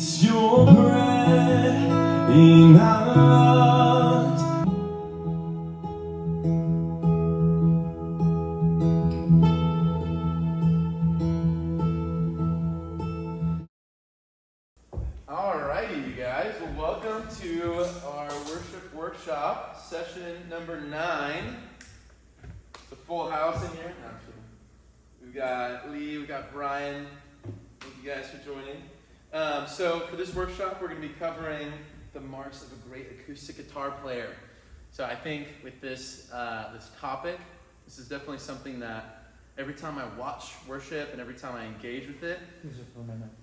It's your breath in our lungs. Alrighty, you guys. Well, welcome to our worship workshop, session number 9. It's a full house in here. No, I'm kidding. We've got Lee, we've got Brian. Thank you guys for joining. So for this workshop, we're going to be covering the marks of a great acoustic guitar player. So I think with this topic, this is definitely something that every time I watch worship and every time I engage with it,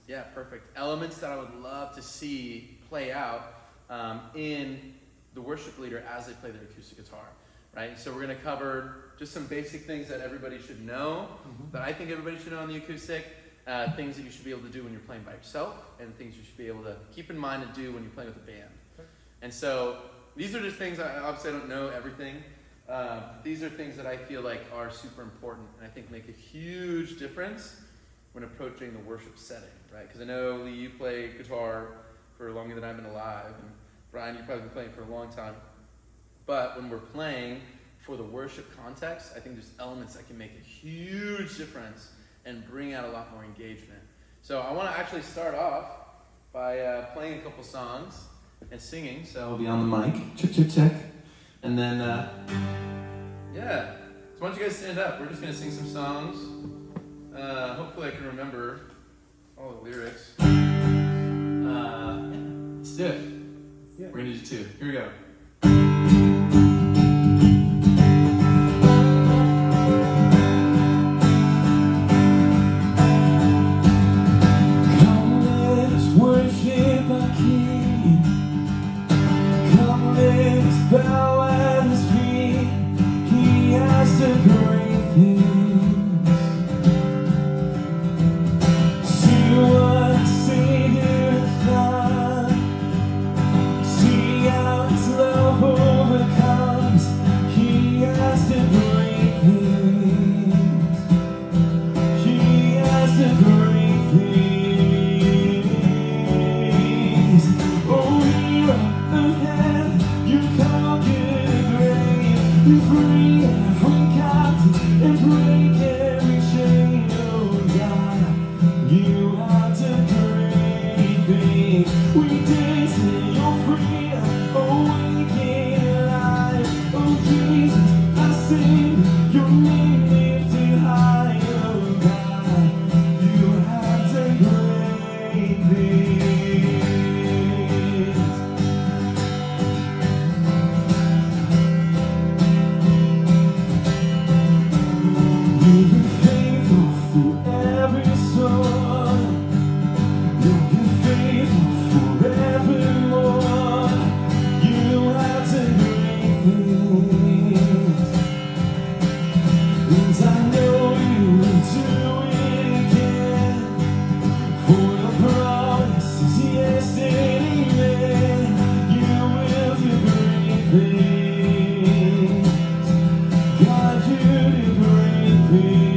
yeah, perfect. Elements that I would love to see play out in the worship leader as they play their acoustic guitar, right? So we're going to cover just some basic things that everybody should know, that I think everybody should know on the acoustic, things that you should be able to do when you're playing by yourself, and things you should be able to keep in mind and do when you're playing with a band. And so these are just things, obviously I don't know everything. These are things that I feel like are super important and I think make a huge difference when approaching the worship setting, right? Because I know, Lee, you play guitar for longer than I've been alive, and Brian, you've probably been playing for a long time. But when we're playing for the worship context, I think there's elements that can make a huge difference and bring out a lot more engagement. So I want to actually start off by playing a couple songs and singing. So I'll be on the mic, check, check, check. And then, yeah. So why don't you guys stand up? We're just going to sing some songs. Hopefully I can remember all the lyrics. Let's do it. We're going to do 2. Here we go. Come let us worship our King. Come let us bow at His feet. He has done great things. See what a Savior has done. See how His love overcomes. He has done great things. He has done great things. Oh, hero of heaven, you conquered the grave. You free every captive and break every chain. Oh God, you have done great things. We dance in your freedom, awaken alive. Oh Jesus, I sing your name lifted high. Oh God, you have done great things. You've been faithful through every storm. You've been faithful forevermore. You have done great things. And I know you will do it again. For your promise is yes and amen. You will do great things. God, you do great things.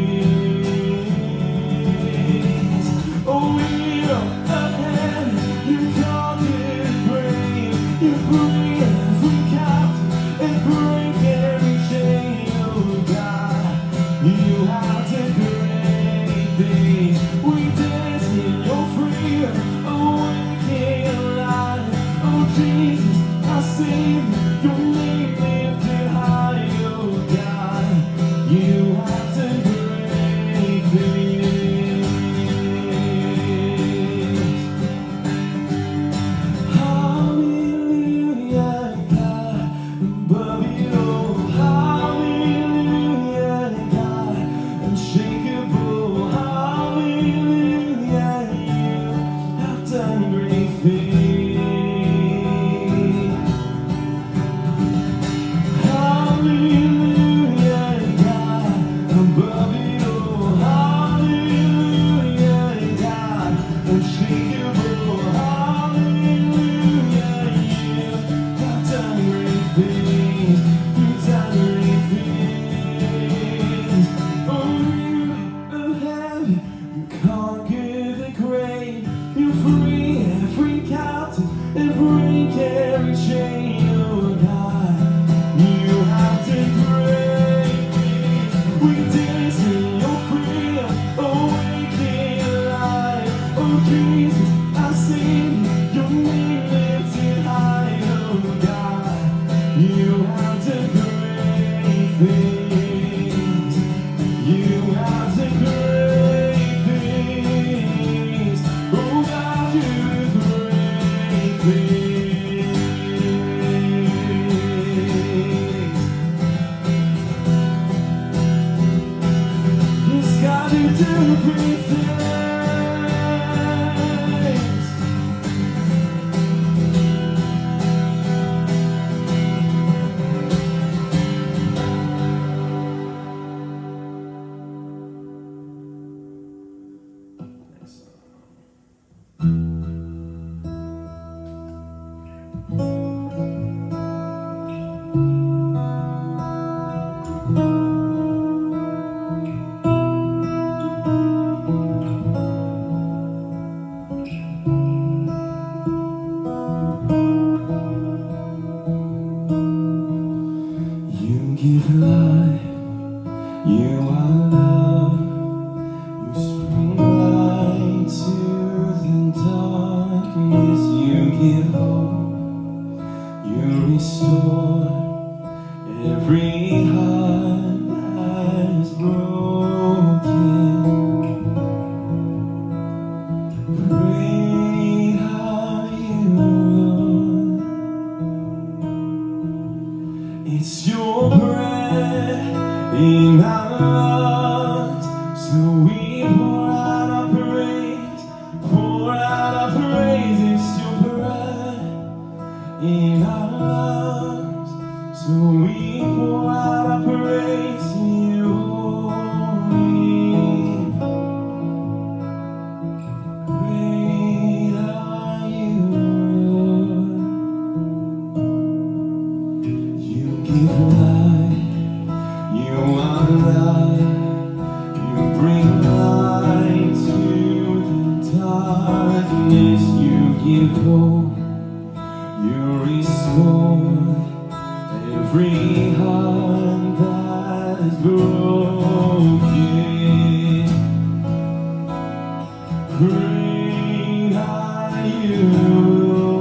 Oh, hero of heaven, you conquered the grave. You free every captive and break every chain. Oh God, you have done great things. We dance in your freedom, awaken alive. Oh Jesus, our Savior, your name lifted high. Oh God, you have done great things. Hallelujah, God, above it all. Hallelujah, God, unshakable. Hallelujah, you have done great things. Hallelujah, God, above it all. Hallelujah, God, unshakable. Hallelujah, you have done great things. You've done great things. Oh, you You have done great things. Oh God, you do great things. Yes, God, you do great things. You give life, you are love, you spring light to the darkness, you give hope, you restore every heart that is broken. Great are you, Lord. It's your breath in our lungs, so we pour out our praise, pour out our praise. It's your breath in our lungs, so we pour out our praise to you. Great are you, Lord. You give life, you are life, you bring light to the darkness, you give hope, you restore every heart that is broken. Great are you, Lord.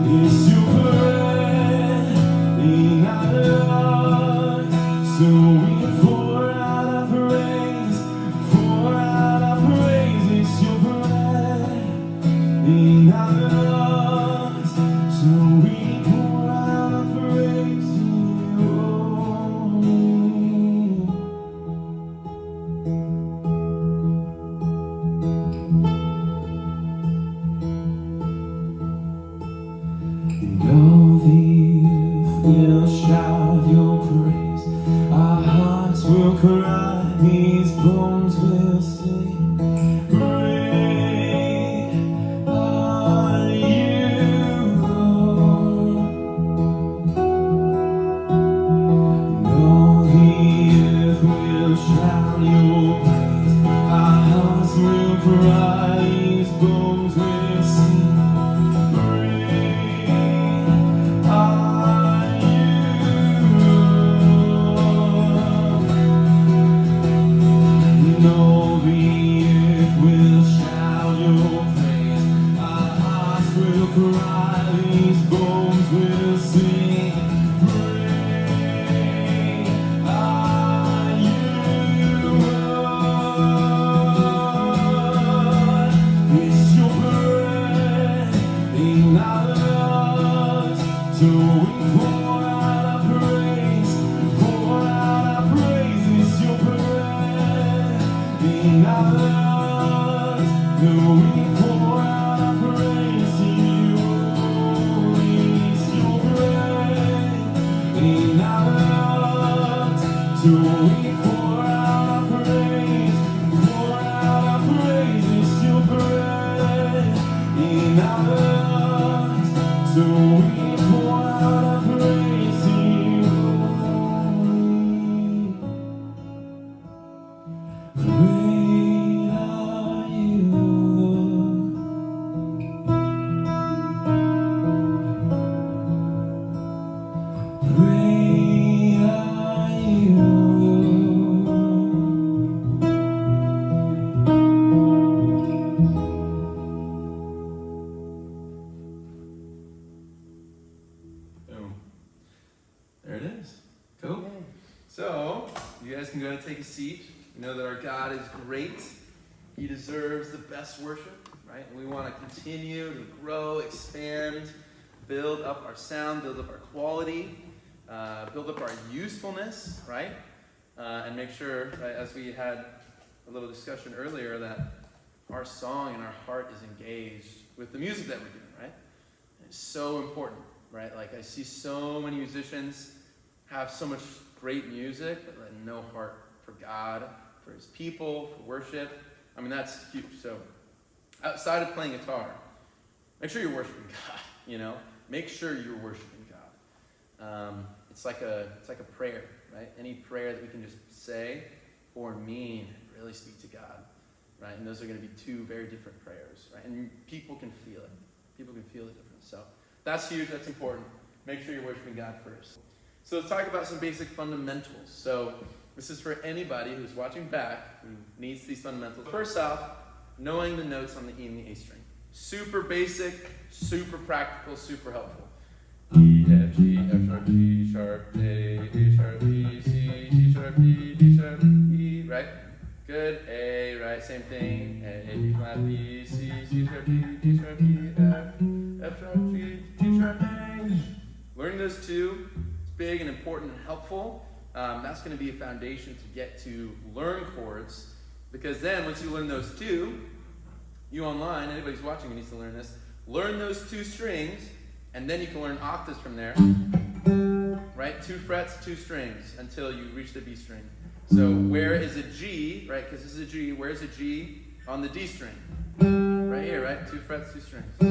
It's your breath in our lungs, so we pour out our praise, pour out our praise. It's your breath in our lungs, so we pour out our praise to you. And all the earth will shout your praise. Our hearts will cry, these bones will sing. Great are you, Lord. And all the earth will shout your praise. Our hearts will cry, these bones will sing. These bones will sing. Great are you, Lord. It's your breath in our lungs, so we pour out our praise, pour out our praise. It's your breath in our lungs, so we pour out our praise to you. In our lungs, so we pour out our praise, pour out our praise. It's your breath in our lungs, so we pour out our praise to you. Great are you, Lord. Great are you, Lord. So, you guys can go and take a seat. You know that our God is great. He deserves the best worship, right? And we want to continue to grow, expand, build up our sound, build up our quality, build up our usefulness, right? And make sure, right, as we had a little discussion earlier, that our song and our heart is engaged with the music that we're doing, right? It's so important, right? Like I see so many musicians have so much great music, but no heart for God, for his people, for worship. I mean, that's huge. So outside of playing guitar, make sure you're worshiping God, you know? Make sure you're worshiping God. It's like a prayer, right? Any prayer that we can just say or mean really speak to God, right? And those are going to be two very different prayers, right? And people can feel it. People can feel the difference. So that's huge. That's important. Make sure you're worshiping God first. So let's talk about some basic fundamentals. So this is for anybody who's watching back who needs these fundamentals. First off, knowing the notes on the E and the A string. Super basic, super practical, super helpful. E, F, G, F sharp, G sharp, A sharp, B, C, G sharp, D sharp, E, right? Good. A, right? Same thing. A, B flat, B, C, C sharp, D sharp, E, F sharp, G, G sharp, A. Learning those two is big and important and helpful. That's going to be a foundation to get to learn chords, because then once you learn those two, you online, anybody's watching who needs to learn this, learn those two strings, and then you can learn octaves from there, right? 2 frets, 2 strings until you reach the B string. So where is a G, right? Because this is a G. Where's a G on the D string? Right here, right? 2 frets, 2 strings,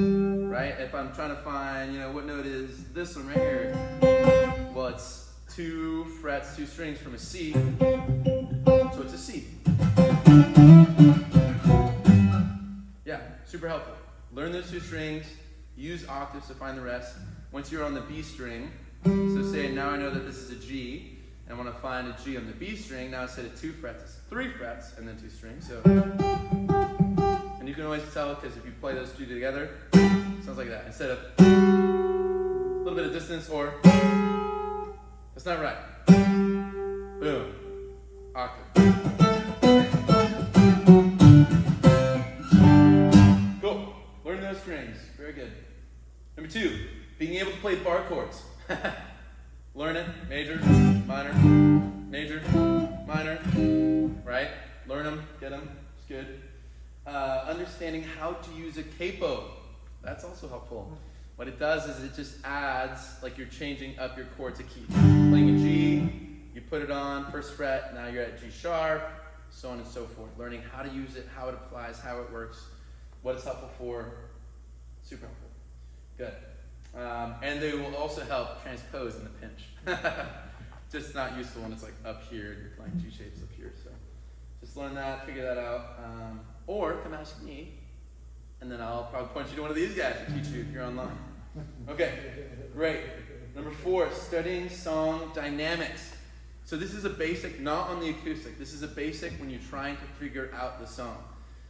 right? If I'm trying to find, you know, what note is this one right here? Well, it's 2 frets, 2 strings from a C, so it's a C. Yeah, super helpful. Learn those 2 strings, use octaves to find the rest. Once you're on the B string, so say now I know that this is a G, and I want to find a G on the B string. Now instead of 2 frets, it's 3 frets and then 2 strings. So, and you can always tell because if you play those 2 together, it sounds like that. Instead of a little bit of distance or that's not right. Boom. Octave. Cool. Learn those strings. Very good. Number 2, being able to play bar chords. Learn it. Major, minor, major, minor. Right? Learn them. Get them. It's good. Understanding how to use a capo. That's also helpful. What it does is it just adds, like you're changing up your chords a key. Playing a G, you put it on, 1st fret, now you're at G sharp, so on and so forth. Learning how to use it, how it applies, how it works, what it's helpful for. Super helpful. Good. And they will also help transpose in the pinch. Just not useful when it's like up here and you're playing G shapes up here. So just learn that, figure that out. Or come ask me, and then I'll probably point you to one of these guys to teach you if you're online. Okay, great. Number 4, studying song dynamics. So this is a basic, not on the acoustic. This is a basic when you're trying to figure out the song.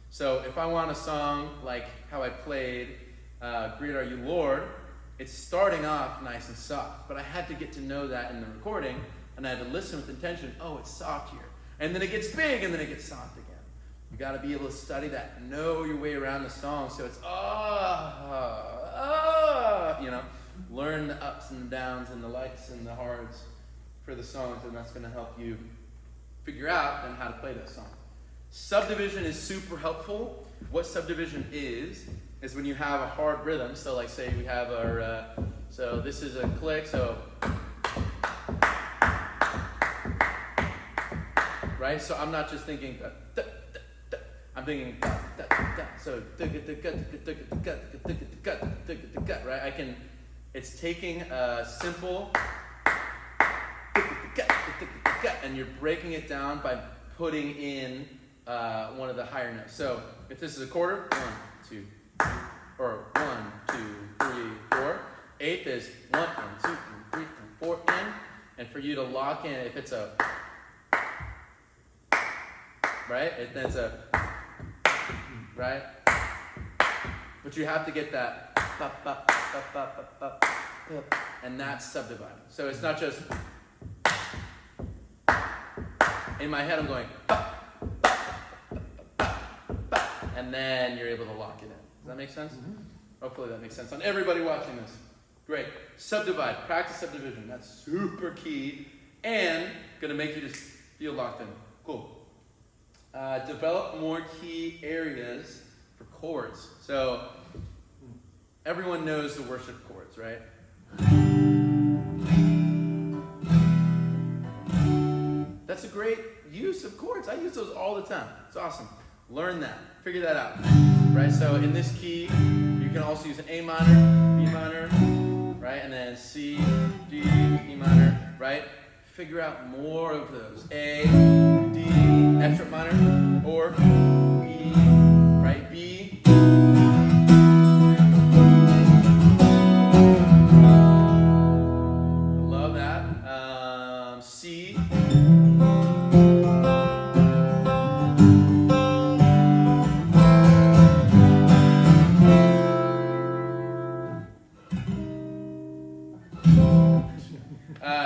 So if I want a song like how I played Great Are You Lord, it's starting off nice and soft, but I had to get to know that in the recording, and I had to listen with intention. Oh, it's soft here. And then it gets big, and then it gets soft again. You got to be able to study that, know your way around the song, so it's you know, learn the ups and the downs and the lights and the hards for the songs, and that's going to help you figure out then how to play that song. Subdivision is super helpful. What subdivision is when you have a hard rhythm. So like say we have our, so this is a click, so, right? So I'm not just thinking, I'm thinking, so, right? I can, it's taking a simple, and you're breaking it down by putting in one of the higher notes. So if this is a quarter, 1, 2, or 1, 2, 3, 4. 8th is 1, 2, 3, 4 in, and for you to lock in, if it's a, right? Then it's a, right? But you have to get that, and that's subdividing. So it's not just, In my head, I'm going, and then you're able to lock it in. Does that make sense? Mm-hmm. Hopefully that makes sense on everybody watching this. Great. Subdivide, practice subdivision. That's super key and going to make you just feel locked in. Cool. Develop more key areas for chords. So everyone knows the worship chords, right? That's a great use of chords. I use those all the time. It's awesome. Learn that. Figure that out. Right? So in this key, you can also use an A minor, B minor, right? And then C, D, E minor, right? Figure out more of those. A, D, F sharp minor, or E, right? B. I love that. C.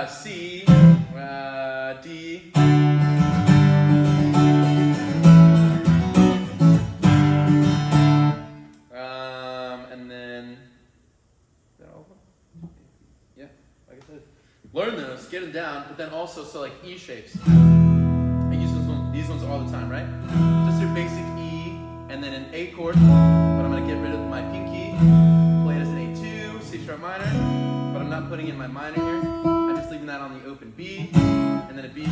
C, D, and then, yeah, like I said, learn those, get them down, but then also, so like E shapes, I use these ones all the time, right? Just your basic E, and then an A chord, but I'm going to get rid of my pinky, play it as an A2, C sharp minor, but I'm not putting in my minor here. I'm just leaving that on the open B, and then a B.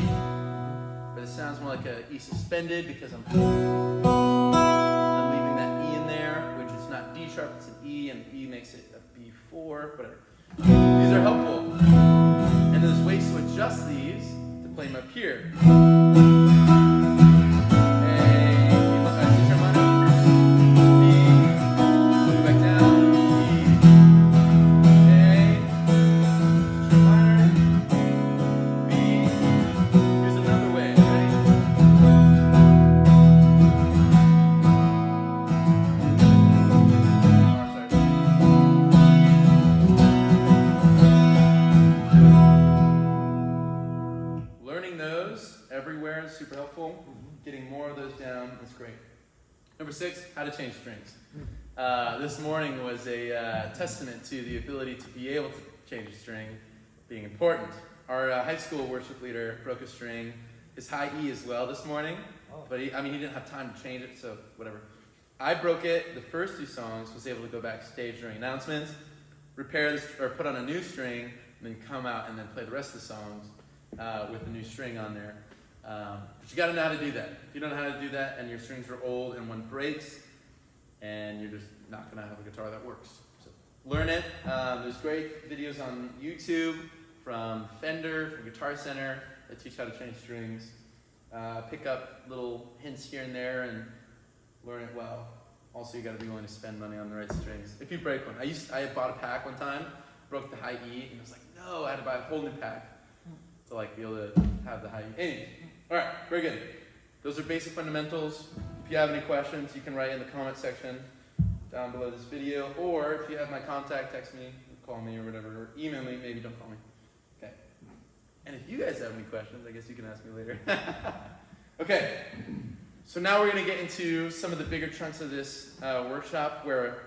But it sounds more like a E suspended because I'm leaving that E in there, which is not D sharp, it's an E, and E makes it a B4, whatever. These are helpful. And there's ways to adjust these to play them up here. Super helpful. Getting more of those down is great. Number 6, how to change strings. This morning was a testament to the ability to be able to change a string being important. Our high school worship leader broke a string, his high E as well this morning, but he didn't have time to change it, so whatever. I broke it the first 2 songs, was able to go backstage during announcements, repair this, or put on a new string, and then come out and then play the rest of the songs with the new string on there. But you got to know how to do that. If you don't know how to do that and your strings are old and one breaks, and you're just not going to have a guitar that works. So learn it. There's great videos on YouTube from Fender, from Guitar Center that teach how to change strings. Pick up little hints here and there and learn it well. Also, you got to be willing to spend money on the right strings. If you break one, I bought a pack one time, broke the high E, and I was like, no, I had to buy a whole new pack to like be able to have the high E. Anyways. All right, very good. Those are basic fundamentals. If you have any questions, you can write in the comment section down below this video, or if you have my contact, text me, call me, or whatever, or email me. Maybe don't call me. Okay. And if you guys have any questions, I guess you can ask me later. Okay. So now we're going to get into some of the bigger chunks of this workshop, where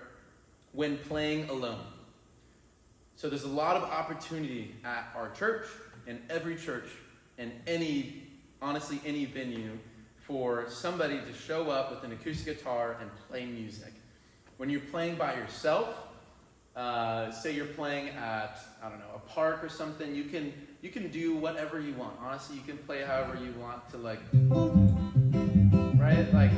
when playing alone. So there's a lot of opportunity at our church, and every church, and honestly any venue, for somebody to show up with an acoustic guitar and play music. When you're playing by yourself, say you're playing at, I don't know, a park or something, you can do whatever you want. Honestly, you can play however you want to, like, right? Like,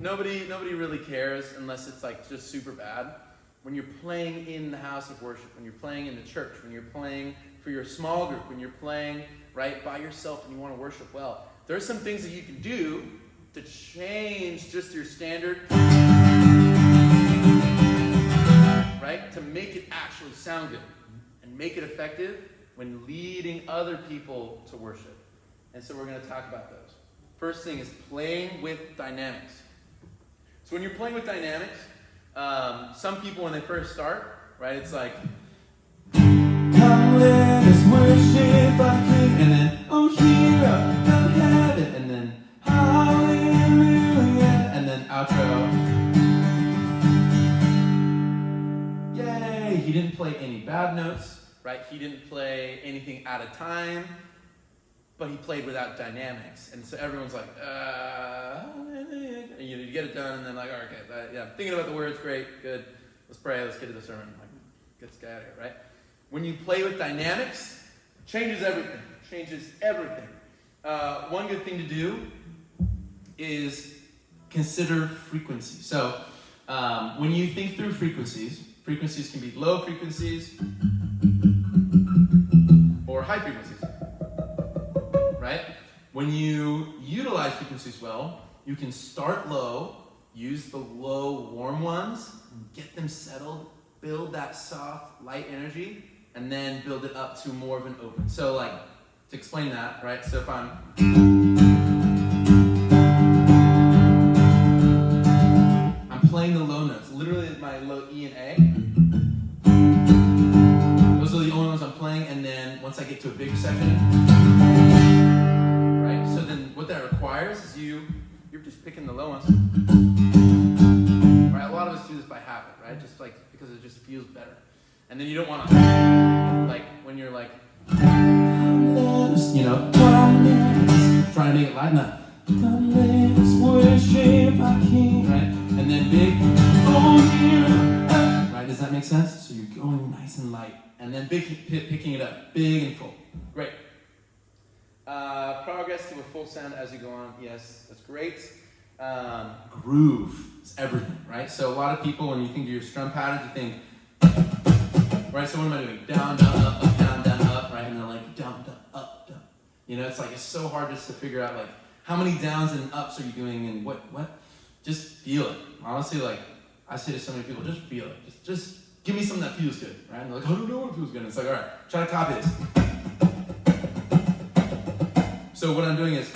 nobody really cares unless it's like just super bad. When you're playing in the house of worship, when you're playing in the church, when you're playing for your small group, when you're playing right by yourself and you want to worship well, there are some things that you can do to change just your standard, right? To make it actually sound good and make it effective when leading other people to worship. And so we're going to talk about those. First thing is playing with dynamics. So when you're playing with dynamics, some people when they first start, right, it's like, come let us worship our King, and then, oh, here, come outro. Yay! He didn't play any bad notes, right? He didn't play anything out of time, but he played without dynamics. And so everyone's like, you get it done, and then like, okay, yeah, thinking about the words, great, good. Let's pray, let's get to the sermon. Like, get this guy out of here, right? When you play with dynamics, changes everything. One good thing to do is consider frequency. So when you think through frequencies can be low frequencies or high frequencies, right? When you utilize frequencies well, you can start low, use the low warm ones, get them settled, build that soft light energy, and then build it up to more of an open. So like, to explain that, right? So if I'm playing the low notes, literally my low E and A. Those are the only ones I'm playing, and then once I get to a bigger section, right? So then what that requires is you're just picking the low ones. Right? A lot of us do this by habit, right? Just like because it just feels better. And then you don't want to, like when you're like, you know, trying to make it light enough. Worship our King, right? And then big, right? Does that make sense? So you're going nice and light, and then big, picking it up, big and full. Great. Progress to a full sound as you go on. Yes, that's great. Groove is everything, right? So a lot of people, when you think of your strum patterns, you think, right? So what am I doing? Down, down, up, up, down, up, right? And then like down, down, up, down. You know, it's like it's so hard just to figure out like how many downs and ups are you doing, and what? Just feel it. Honestly, like I say to so many people, just feel it. Just give me something that feels good, right? And they're like, I don't know what feels good. And it's like, all right, try to copy this. So what I'm doing is,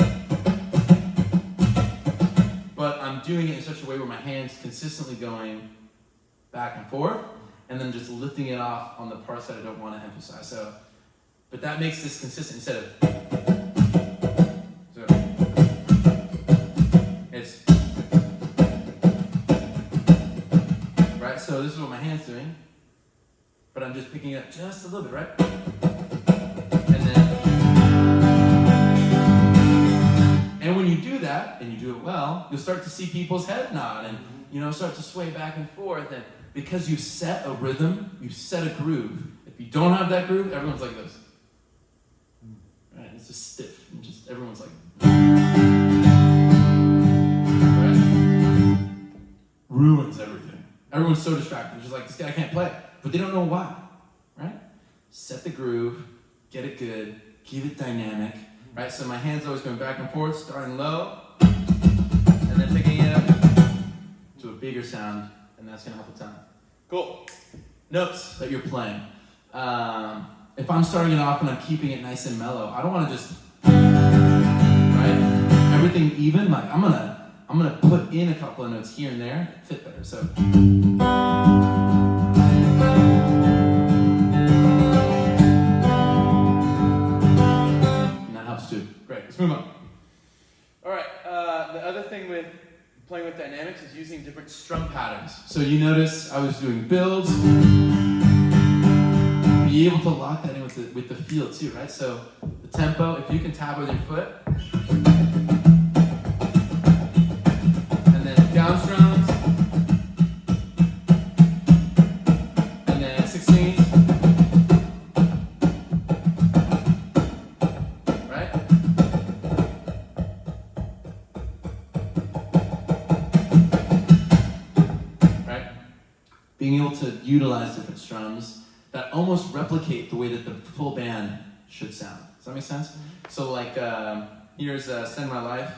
but I'm doing it in such a way where my hand's consistently going back and forth, and then just lifting it off on the parts that I don't want to emphasize. So, but that makes this consistent instead of, so it's, right? So this is what my hand's doing, but I'm just picking it up just a little bit, right? And when you do that, and you do it well, you'll start to see people's head nod and, you know, start to sway back and forth. And because you've set a rhythm, you've set a groove. If you don't have that groove, everyone's like this. Right? It's just stiff. And just everyone's like, right? Ruins everything. Everyone's so distracted. They're just like, this guy can't play. But they don't know why. Right? Set the groove, get it good, keep it dynamic. Right, so my hand's always going back and forth, starting low, and then picking it up to a bigger sound, and that's going to help a ton. Cool. Notes that you're playing. If I'm starting it off and I'm keeping it nice and mellow, I don't want to just, right, everything even. Like I'm gonna put in a couple of notes here and there, fit better. So. Great, let's move on. All right, the other thing with playing with dynamics is using different strum patterns. So you notice I was doing builds. Be able to lock that in with the feel too, right? So the tempo, if you can tap with your foot. And then down strums. And then 16ths. Being able to utilize different strums that almost replicate the way that the full band should sound. Does that make sense? So like, here's Send My Life.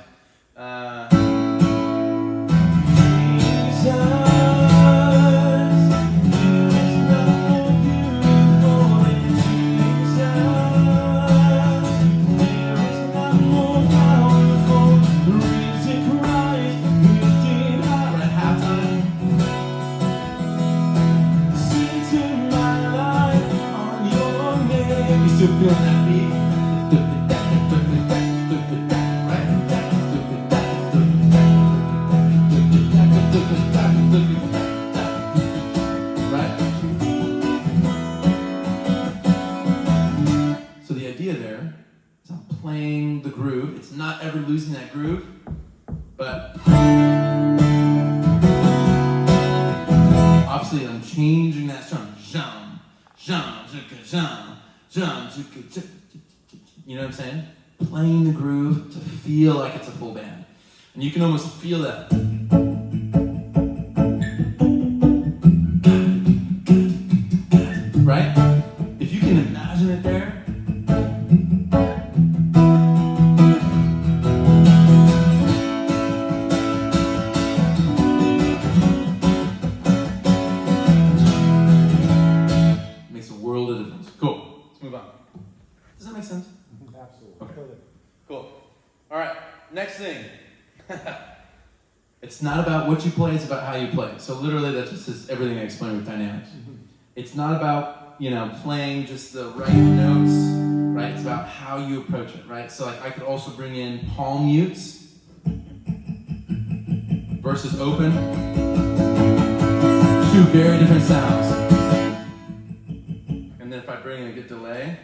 Still feeling that beat? Right? It's not ever losing that groove, but obviously I'm changing that strum. Jam, jam, jam, jam, jam, jam. You know what I'm saying? Playing the groove to feel like it's a full band. And you can almost feel that. Right? If you can imagine it there, makes a world of difference. Cool. Let's move on. Does that make sense? Absolutely. Okay. Cool. All right. Next thing. It's not about what you play, it's about how you play. So literally that's just everything I explained with dynamics. It's not about, playing just the right notes, right? It's about how you approach it, right? So like I could also bring in palm mutes versus open. Two very different sounds. And then if I bring in a good delay,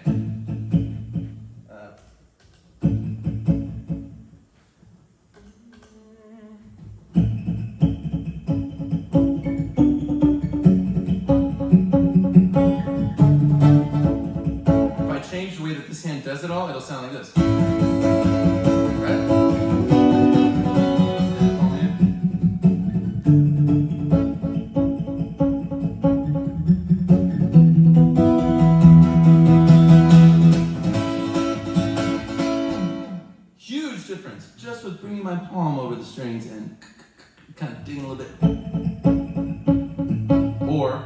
change the way that this hand does it all, it'll sound like this. Right? Huge difference just with bringing my palm over the strings and kind of digging a little bit. Or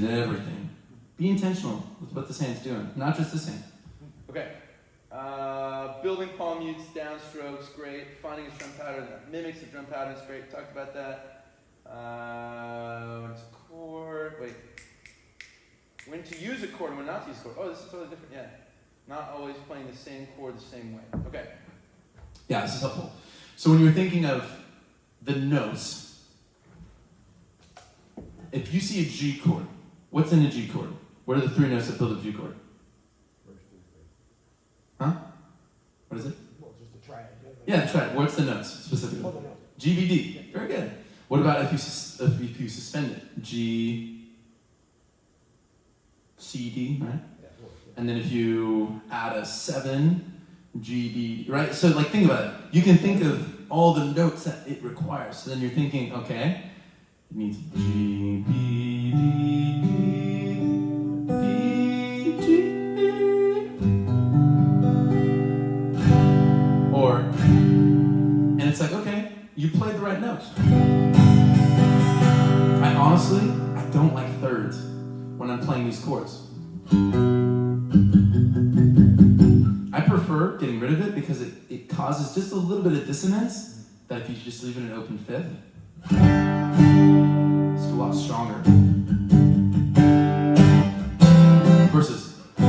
everything. Be intentional with what this hand's doing, not just this hand. Okay. Building palm mutes, downstrokes, great. Finding a strum pattern that mimics the drum pattern is great. Talked about that. When it's a chord. Wait. When to use a chord and when not to use a chord. Oh, this is totally different. Yeah. Not always playing the same chord the same way. Okay. Yeah, this is helpful. So when you're thinking of the notes, if you see a G chord, what's in a G chord? What are the three notes that build a G chord? Huh? What is it? Well, just a triad. Yeah, the triad. What's the notes specifically? Oh, the note. G, B, D. Very good. What about if you suspend it? G, C, D, right? Yeah. And then if you add a 7, G, D, right? So like think about it. You can think of all the notes that it requires. So then you're thinking, okay, it needs G, B, D, D, D, G. And it's like, okay, you played the right notes. I honestly don't like thirds when I'm playing these chords. I prefer getting rid of it because it causes just a little bit of dissonance that if you just leave it an open fifth, it's a lot stronger. Versus, I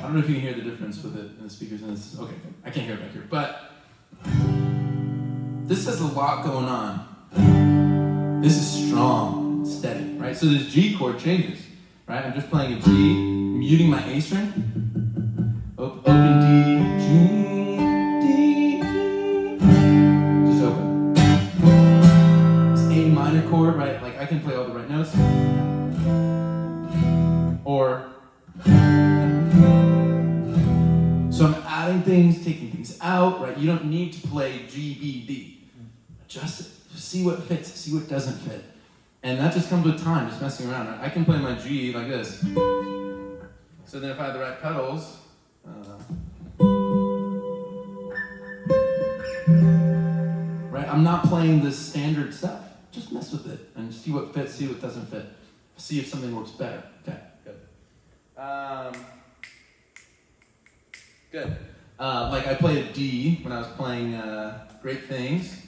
don't know if you can hear the difference with it in the speakers and this. Okay, I can't hear it back here, but this has a lot going on. This is strong, steady, right? So this G chord changes, right? I'm just playing a G, muting my A string, open D, G, D, D, just open. This A minor chord, right? Like I can play all the right notes, or so I'm adding things, taking things out, right? You don't need to play G, B, D. Adjust it. See what fits, see what doesn't fit. And that just comes with time, just messing around. I can play my G like this. So then if I have the right pedals, right? I'm not playing this standard stuff. Just mess with it and see what fits, see what doesn't fit. See if something works better. Okay, good. Good. Like I played a D when I was playing Great Things.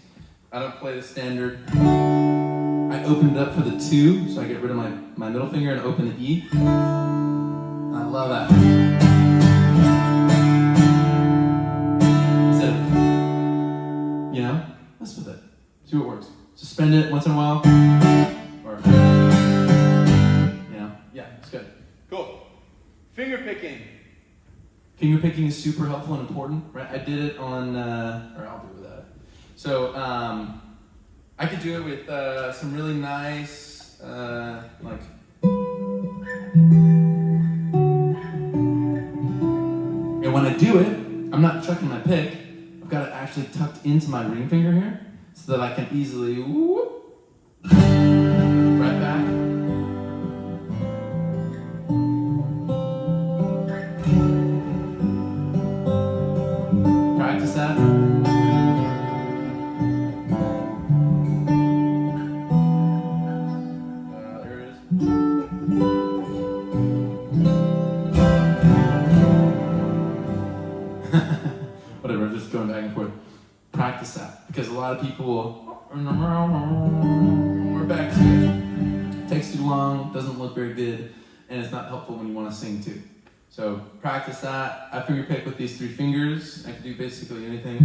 I don't play the standard. I opened it up for the 2, so I get rid of my middle finger and open the E. I love that. Instead of, mess with it. See what works. Suspend suspend it once in a while. Or, yeah, it's good. Cool. Finger picking. Finger picking is super helpful and important, right? I did it on, or I'll do it with that. So, I could do it with some really nice, like, and when I do it, I'm not chucking my pick. I've got it actually tucked into my ring finger here, so that I can easily whoop, right back. Practice that. There it is. Whatever, I'm just going back and forth. Practice that, because a lot of people will, we're back to it. It takes too long, doesn't look very good, and it's not helpful when you want to sing too. So practice that. I finger pick with these 3 fingers. I can do basically anything.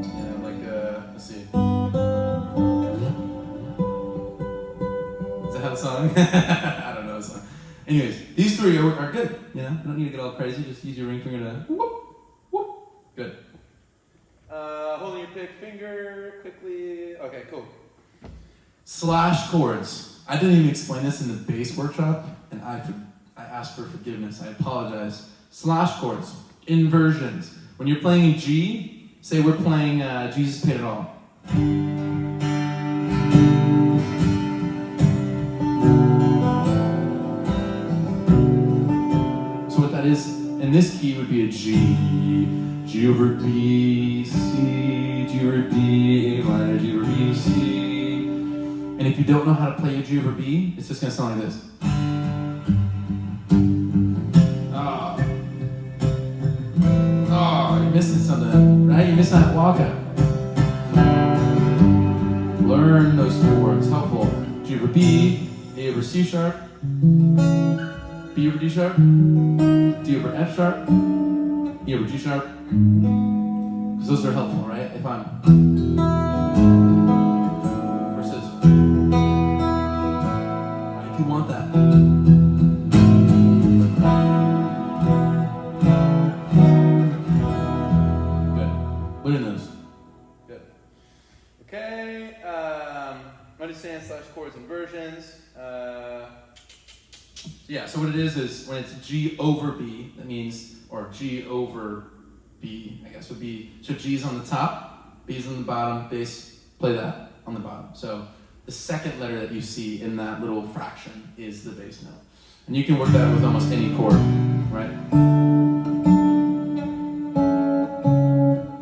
Yeah, like, let's see. Is that how the song? I don't know the song. Anyways, these 3 are good. You don't need to get all crazy. Just use your ring finger to whoop, whoop. Good. Holding your pick finger quickly. Okay, cool. Slash chords. I didn't even explain this in the bass workshop, and I asked for forgiveness. I apologize. Slash chords. Inversions. When you're playing a G, say we're playing Jesus Paid It All. So what that is, in this key would be a G. G over B, C, G over B, A minor, G over B, C. And if you don't know how to play a G over B, it's just going to sound like this. Oh, you're missing something, right? You're missing that walkout. Learn those chords. Helpful. G over B, A over C sharp, B over D sharp, D over F sharp, E over G sharp. Because those are helpful, right? If I'm versus, if you want that. Good. Learn those. Good. Okay. Understand slash chords inversions. Yeah, so what it is when it's G over B, that means, or G over B, I guess would be, so G's on the top, B's on the bottom, bass, play that on the bottom. So the second letter that you see in that little fraction is the bass note. And you can work that with almost any chord, right?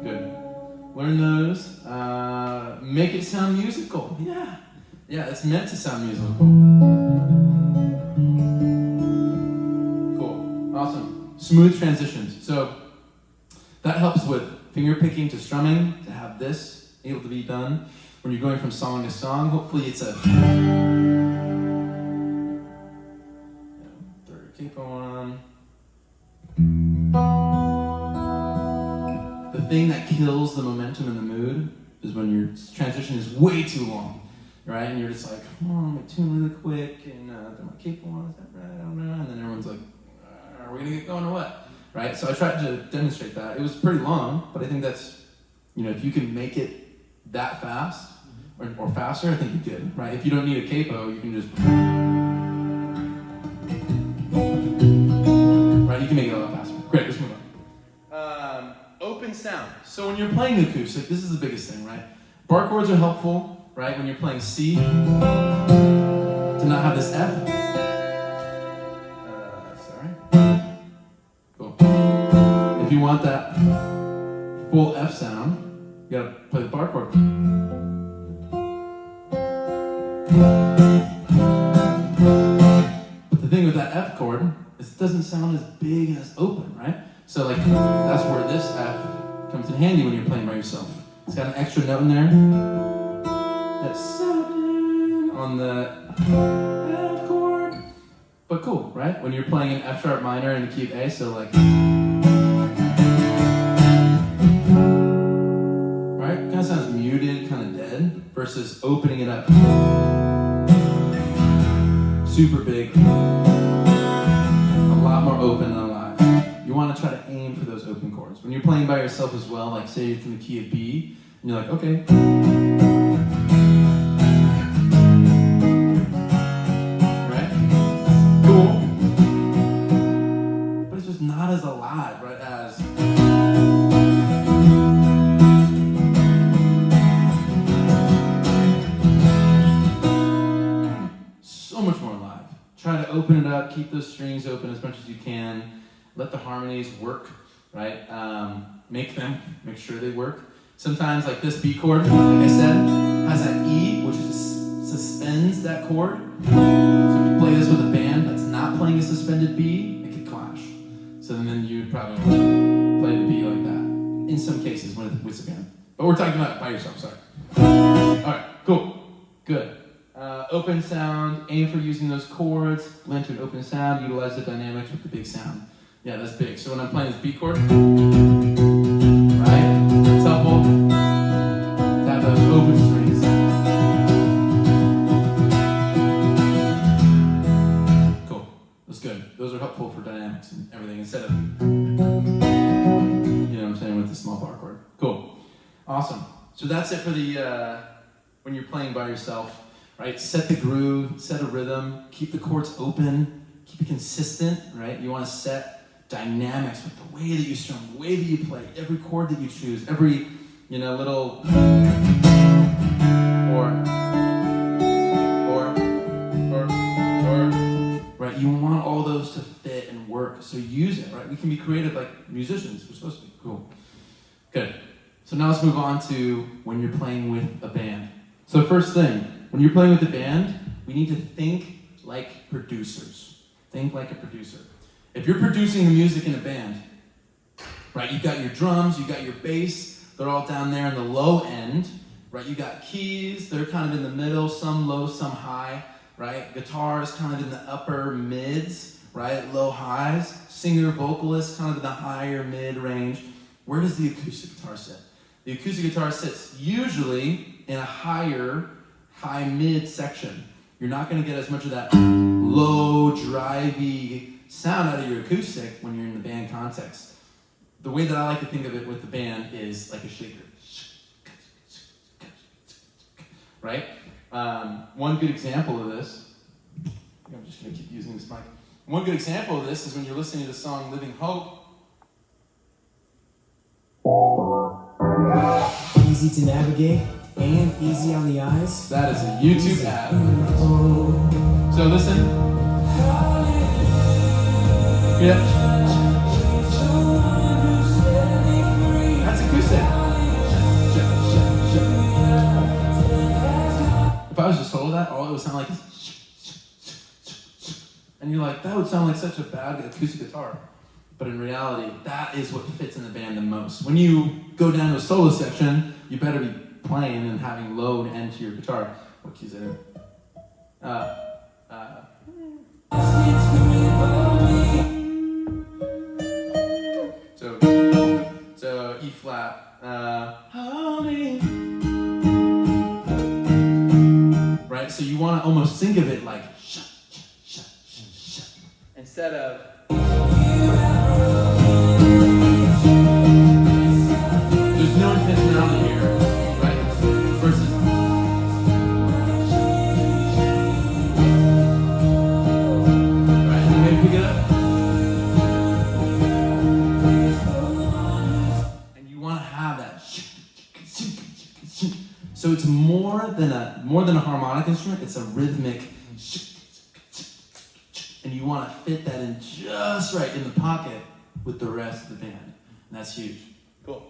Good. Learn those. Make it sound musical. Yeah, it's meant to sound musical. Cool. Awesome. Smooth transitions. So that helps with finger picking to strumming, to have this able to be done when you're going from song to song. Hopefully it's a throw your capo on. The thing that kills the momentum and the mood is when your transition is way too long, right? And you're just like, oh, I'm gonna tune really quick and throw my capo on, is that right? I don't know. And then everyone's like, are we gonna get going or what? Right? So I tried to demonstrate that. It was pretty long, but I think that's, if you can make it that fast or faster, I think you did, right? If you don't need a capo, you can just, right? You can make it a lot faster. Great, let's move on. Open sound. So when you're playing acoustic, this is the biggest thing, right? Bar chords are helpful, right? When you're playing C, to not have this F. If you want that full F sound, you gotta play the bar chord. But the thing with that F chord is it doesn't sound as big and as open, right? So like that's where this F comes in handy when you're playing by yourself. It's got an extra note in there. That's 7 on the F chord. But cool, right? When you're playing an F sharp minor in the key of A, so like playing by yourself as well, like say it's in the key of B, and you're like, okay. Right? Cool. But it's just not as alive, right, as so much more alive. Try to open it up, keep those strings open as much as you can. Let the harmonies work, right? Make sure they work. Sometimes, like this B chord, like I said, has that E, which suspends that chord. So if you play this with a band that's not playing a suspended B, it could clash. So then you'd probably play the B like that. In some cases, when it's a band. But we're talking about by yourself, sorry. All right, cool, good. Open sound, aim for using those chords, blend to an open sound, utilize the dynamics with the big sound. Yeah, that's big. So when I'm playing this B chord, right, it's helpful to have those open strings. Cool, that's good. Those are helpful for dynamics and everything instead of, you know what I'm saying, with the small bar chord. Cool, awesome. So that's it for the, when you're playing by yourself. Right, set the groove, set a rhythm, keep the chords open, keep it consistent, right? You want to set dynamics with the way that you strum, the way that you play, every chord that you choose, every, little, right? You want all those to fit and work, so use it, right? We can be creative like musicians, we're supposed to be, cool. Good, so now let's move on to when you're playing with a band. So first thing, when you're playing with a band, we need to think like producers. Think like a producer. If you're producing the music in a band, right, you've got your drums, you've got your bass, they're all down there in the low end, right? You got keys, they're kind of in the middle, some low, some high, right? Guitar is kind of in the upper mids, right? Low highs. Singer, vocalist, kind of in the higher mid range. Where does the acoustic guitar sit? The acoustic guitar sits usually in a high-mid section. You're not going to get as much of that low, drivey sound out of your acoustic when you're in the band context. The way that I like to think of it with the band is like a shaker. Right? One good example of this, I'm just going to keep using this mic. One good example of this is when you're listening to the song Living Hope. Easy to navigate and easy on the eyes. That is a YouTube ad. So listen. Yeah. That's acoustic. If I was to solo that, all it would sound like is, and you're like, that would sound like such a bad acoustic guitar. But in reality, that is what fits in the band the most. When you go down to a solo section, you better be playing and having low end to your guitar. What keys are there? So E flat. Right? So you want to almost think of it like instead of there's no intentionality here, right? Versus right, you maybe pick it up. And you want to have that. So it's more than a harmonic instrument, it's a rhythmic, and you want to fit that in just right in the pocket with the rest of the band. And that's huge. Cool.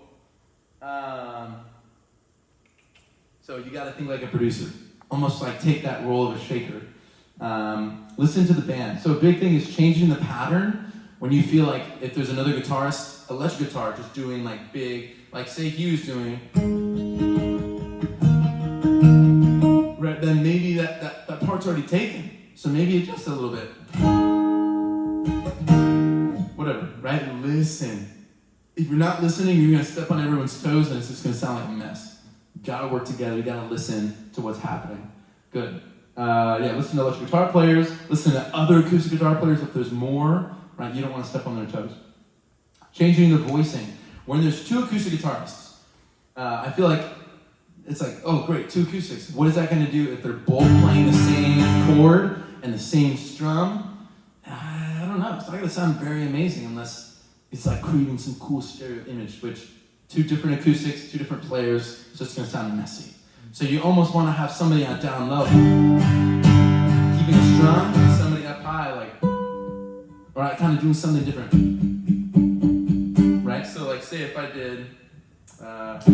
So you got to think like a producer, almost like take that role of a shaker. Listen to the band. So a big thing is changing the pattern when you feel like if there's another guitarist, electric guitar, just doing like big, like say Hugh's doing, right? Then maybe that part's already taken. So maybe adjust it a little bit. Whatever, right? Listen. If you're not listening, you're going to step on everyone's toes and it's just going to sound like a mess. You got to work together. You got to listen to what's happening. Good. Listen to electric guitar players. Listen to other acoustic guitar players if there's more, right? You don't want to step on their toes. Changing the voicing. when there's two acoustic guitarists, I feel like it's like, oh great, two acoustics. What is that going to do if they're both playing the same chord and the same strum? I don't know. It's not going to sound very amazing unless it's like creating some cool stereo image, which two different acoustics, two different players, it's just going to sound messy. So you almost want to have somebody on down low, keeping a strum, and somebody up high, like, or kind of doing something different. Right? So like say if I did, and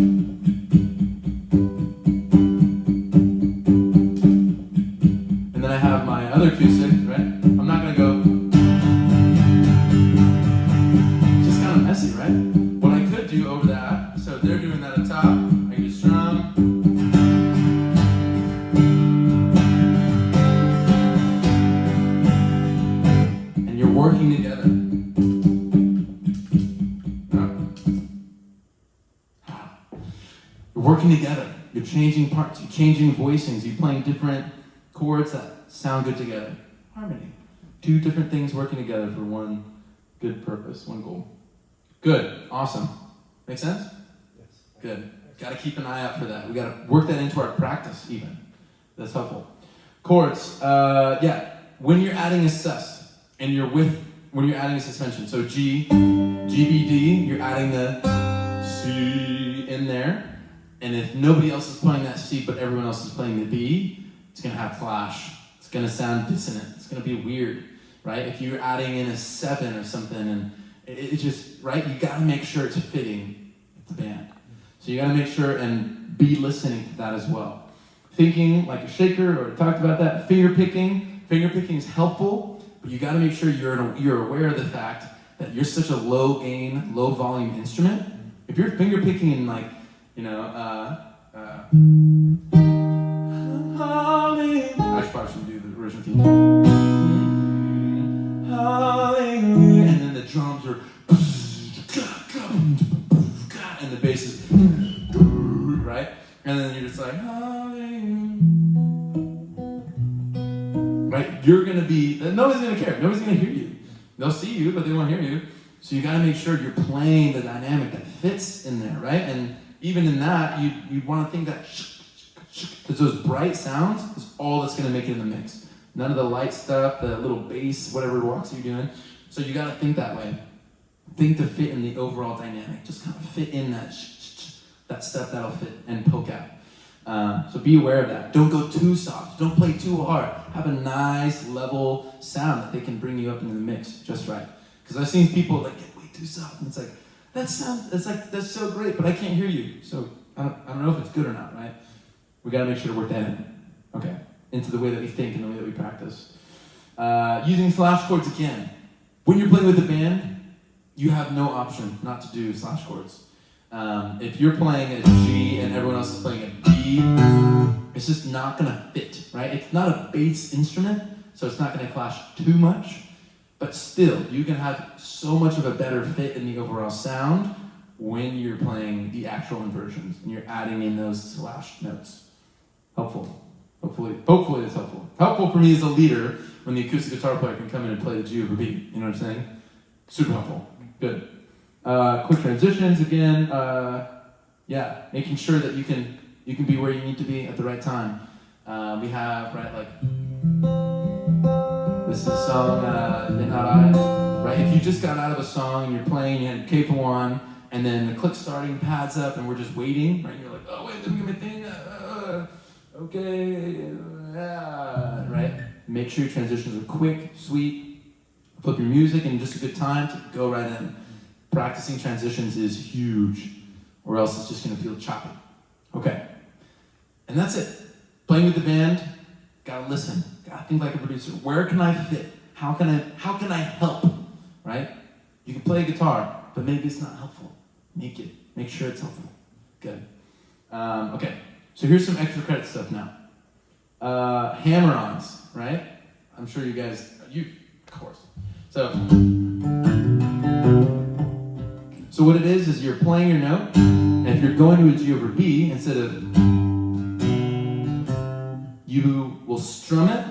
then I have my other acoustic, right? I'm not going to go, it's just kind of messy, right? What I could do over that, so they're doing that up top, I can strum, and you're working together. You're working together. You're changing parts, you're changing voicings, you're playing different chords that sound good together. Harmony. Two different things working together for one good purpose, one goal. Good. Awesome. Make sense? Yes. Good. Got to keep an eye out for that. We got to work that into our practice even. That's helpful. Chords. When you're adding a sus and when you're adding a suspension, so G, G, B, D, you're adding the C in there. And if nobody else is playing that C but everyone else is playing the B, it's going to have clash. It's going to sound dissonant. It's going to be weird, right? If you're adding in a 7 or something, and it's just, right? You got to make sure it's fitting with the band. So you got to make sure and be listening to that as well. Thinking like a shaker, or talked about that. Finger picking is helpful, but you got to make sure you're aware of the fact that you're such a low gain, low volume instrument. If you're finger picking in like, I probably shouldn't do the original theme. Hallelujah. And then the drums are, and the bass is, right? And then you're just like, hallelujah. Right? You're going to be, nobody's going to care. Nobody's going to hear you. They'll see you, but they won't hear you. So you got to make sure you're playing the dynamic that fits in there, right? And even in that, you want to think that, because those bright sounds is all that's going to make it in the mix. None of the light stuff, the little bass, whatever walks you're doing. So you got to think that way. Think to fit in the overall dynamic. Just kind of fit in that stuff that'll fit and poke out. So be aware of that. Don't go too soft. Don't play too hard. Have a nice level sound that they can bring you up into the mix just right. Because I've seen people like get way too soft, and it's like, that's so great, but I can't hear you. So I don't know if it's good or not, right? We got to make sure to work that in. Okay, into the way that we think and the way that we practice. Using slash chords again. When you're playing with a band, you have no option not to do slash chords. If you're playing a G and everyone else is playing a B, it's just not going to fit, right? It's not a bass instrument, so it's not going to clash too much. But still, you can have so much of a better fit in the overall sound when you're playing the actual inversions and you're adding in those slash notes. Helpful. Hopefully it's helpful. Helpful for me as a leader when the acoustic guitar player can come in and play the G over B. You know what I'm saying? Super helpful. Good. Quick transitions again. Making sure that you can be where you need to be at the right time. We have, right, like, this is a song, Not I, right? If you just got out of a song and you're playing, you had Capo on, and then the click starting, pads up, and we're just waiting, right? You're like, oh wait, let me get my thing, okay, right? Make sure your transitions are quick, sweet, flip your music, and just a good time to go right in. Practicing transitions is huge, or else it's just gonna feel choppy. Okay, and that's it. Playing with the band, gotta listen. Gotta think like a producer. Where can I fit? How can I help? Right? You can play a guitar, but maybe it's not helpful. Make sure it's helpful. Good. Okay. So here's some extra credit stuff now. Hammer-ons, right? I'm sure you guys, of course. So what it is you're playing your note, and if you're going to a G over B instead of, you will strum it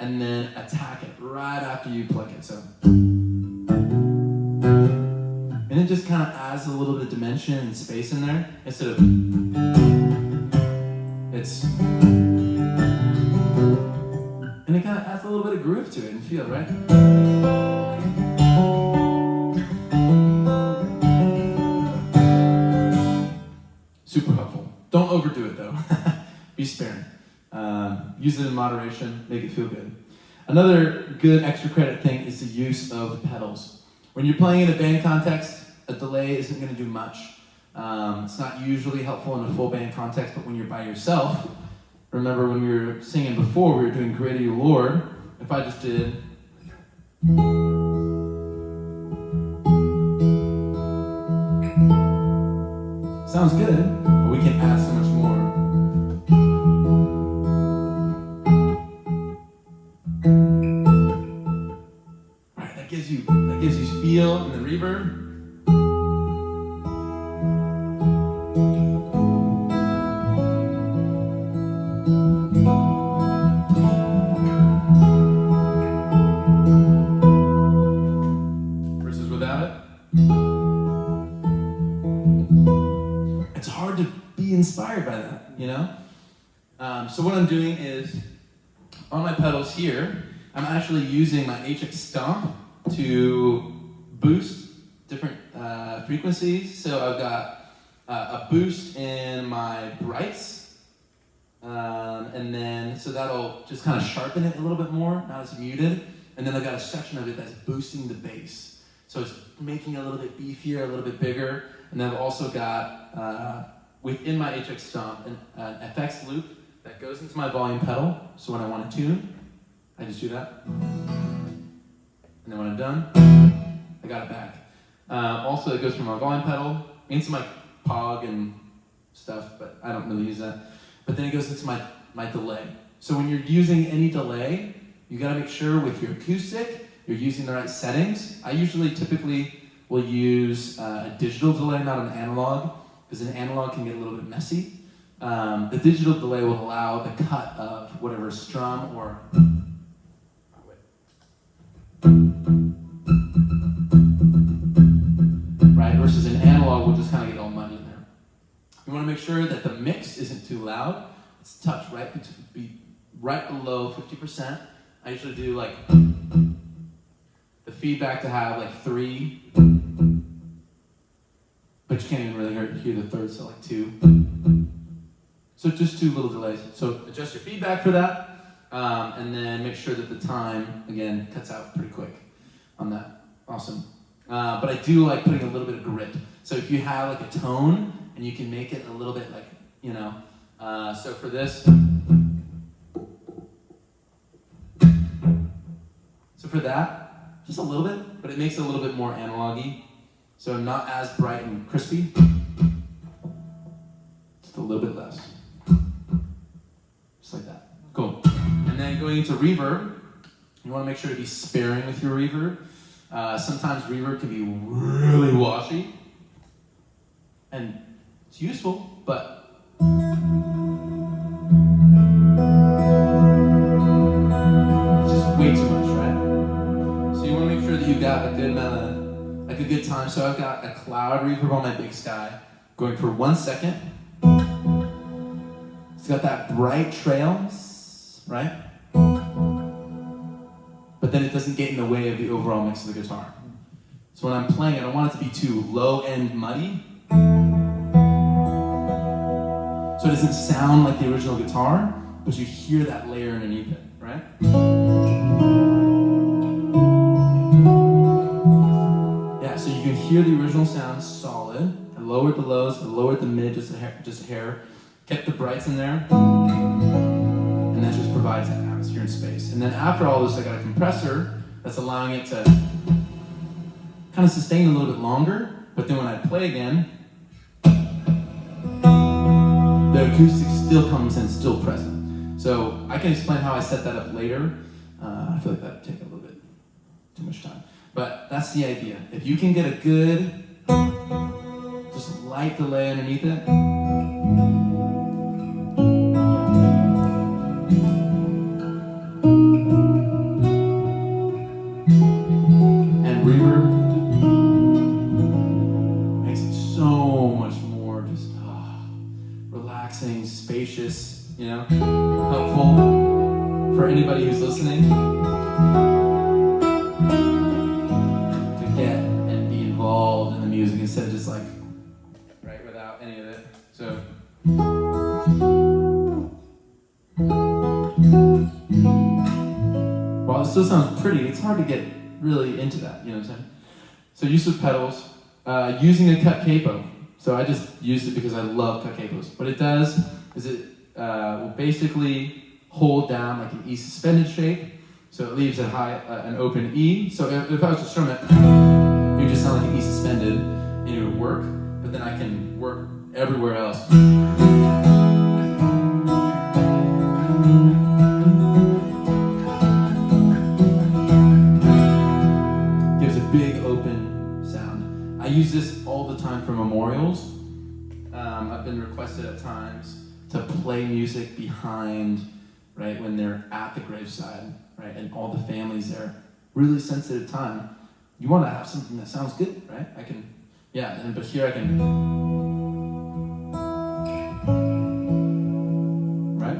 and then attack it right after you pluck it. So And it just kind of adds a little bit of dimension and space in there instead of it's, and it kind of adds a little bit of groove to it and feel, right? Super helpful. Don't overdo it though. Be sparing. Use it in moderation, make it feel good. Another good extra credit thing is the use of pedals. When you're playing in a band context, a delay isn't going to do much. It's not usually helpful in a full band context, but when you're by yourself, remember when we were singing before, we were doing Great Are You Lord. If I just did... Sounds good, but we can add so much more. Right, that gives you feel and the reverb. Versus without it. It's hard to be inspired by that, you know? So what I'm doing is, on my pedals here, I'm actually using my HX Stomp to boost different frequencies. So I've got a boost in my brights, and then, so that'll just kind of sharpen it a little bit more, not as muted. And then I've got a section of it that's boosting the bass. So it's making it a little bit beefier, a little bit bigger. And then I've also got, within my HX Stomp, an FX loop that goes into my volume pedal. So when I want to tune, I just do that. And then when I'm done, I got it back. Also, it goes from my volume pedal into my Pog and stuff, but I don't really use that. But then it goes into my delay. So when you're using any delay, you gotta make sure with your acoustic, you're using the right settings. I typically will use a digital delay, not an analog, because an analog can get a little bit messy. The digital delay will allow the cut of whatever strum or right, versus an analog will just kind of get all muddy in there. You want to make sure that the mix isn't too loud. It's touched right below 50%. I usually do like the feedback to have like 3, but you can't even really hear the third, so like 2. So just 2 little delays. So adjust your feedback for that, and then make sure that the time, again, cuts out pretty quick on that. Awesome. But I do like putting a little bit of grit. So if you have like a tone, and you can make it a little bit like, you know, so for this, so for that, just a little bit, but it makes it a little bit more analog-y. So not as bright and crispy, just a little bit less. Just like that. Cool. And then going into reverb, you want to make sure to be sparing with your reverb. Sometimes reverb can be really washy, and it's useful, but it's just way too much, right? So you want to make sure that you've got a good good time. So I've got a cloud reverb on my Big Sky, going for 1 second. It's got that bright trail, right? But then it doesn't get in the way of the overall mix of the guitar. So when I'm playing, I don't want it to be too low and muddy. So it doesn't sound like the original guitar, but you hear that layer underneath it, right? Yeah, so you can hear the original sound solid. I lowered the lows, I lowered the mid just a hair, kept the brights in there, and that just provides that atmosphere and space. And then after all this, I got a compressor that's allowing it to kind of sustain a little bit longer, but then when I play again, the acoustic still comes in, still present. So I can explain how I set that up later. I feel like that would take a little bit too much time. But that's the idea. If you can get a good, just light delay underneath it, and reverb, relaxing, spacious, helpful for anybody who's listening to get and be involved in the music instead of just like, right, without any of it. So, while it still sounds pretty, it's hard to get really into that, you know what I'm saying? So use of pedals, using a cut capo. So I just used it because I love cut capos. What it does is it will basically hold down like an E suspended shape. So it leaves an open E. So if I was to strum it, it would just sound like an E suspended and it would work, but then I can work everywhere else. Big open sound. I use this all the time for memorials. I've been requested at times to play music behind, right, when they're at the graveside, right, and all the families there. Really sensitive time. You want to have something that sounds good, right? But here I can, right?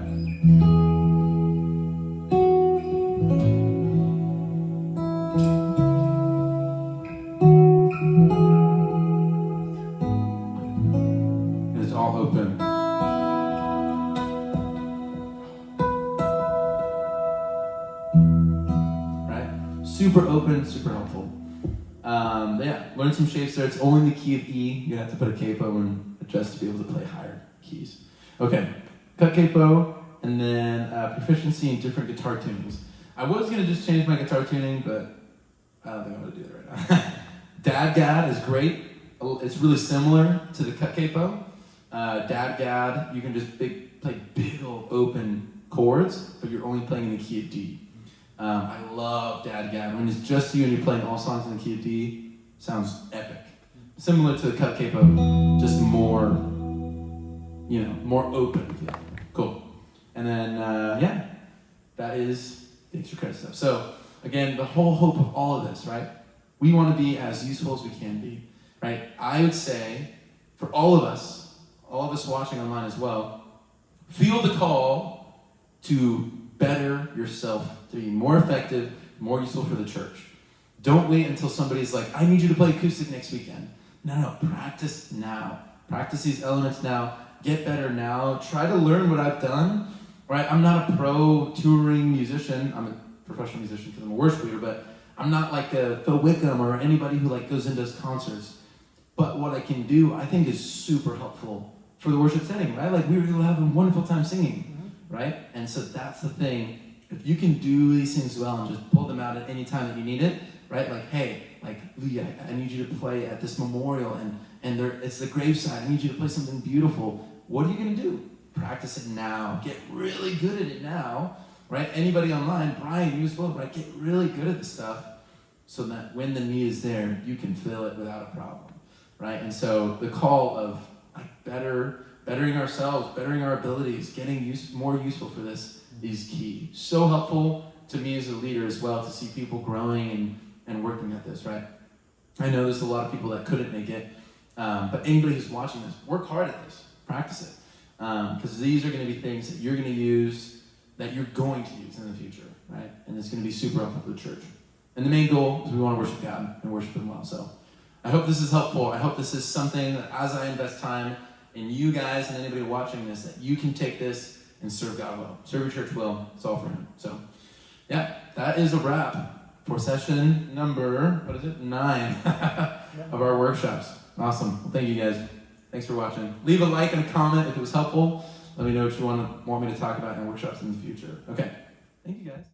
Open. Right? Super open, super helpful. Learn some shapes there. It's only in the key of E. You have to put a capo and adjust to be able to play higher keys. Okay, cut capo, and then proficiency in different guitar tunings. I was going to just change my guitar tuning, but I don't think I'm going to do that right now. Dad-gad is great. It's really similar to the cut capo. Dad-gad, you can just play big old open chords, but you're only playing in the key of D. I love Dad-gad. When it's just you and you're playing all songs in the key of D, sounds epic. Similar to the cut capo, just more, more open. Yeah. Cool. And then, that is the extra credit stuff. So, again, the whole hope of all of this, right? We want to be as useful as we can be, right? I would say, for all of us watching online as well, feel the call to better yourself, to be more effective, more useful for the church. Don't wait until somebody's like, I need you to play acoustic next weekend. No, practice now. Practice these elements now. Get better now. Try to learn what I've done, right? I'm not a pro touring musician. I'm a professional musician because I'm a worship leader, but I'm not like a Phil Wickham or anybody who like goes and does concerts. But what I can do, I think, is super helpful for the worship setting, right? Like, we were able to have a wonderful time singing, right? And so that's the thing. If you can do these things well and just pull them out at any time that you need it, right? Like, hey, like, Leah, I need you to play at this memorial, and it's the graveside. I need you to play something beautiful. What are you going to do? Practice it now. Get really good at it now, right? Anybody online, Brian, you as well, right? Get really good at this stuff so that when the need is there, you can fill it without a problem, right? And so the call of like bettering ourselves, bettering our abilities, getting more useful for this is key. So helpful to me as a leader as well to see people growing and working at this, right? I know there's a lot of people that couldn't make it, but anybody who's watching this, work hard at this, practice it, because these are going to be things that you're going to use, that you're going to use in the future, right? And it's going to be super helpful for the church. And the main goal is we want to worship God and worship Him well. So I hope this is helpful. I hope this is something that as I invest time in you guys and anybody watching this, that you can take this and serve God well. Serve your church well. It's all for Him. So, yeah, that is a wrap for session number, 9 of our workshops. Awesome. Well, thank you guys. Thanks for watching. Leave a like and a comment if it was helpful. Let me know what you want me to talk about in workshops in the future. Okay. Thank you guys.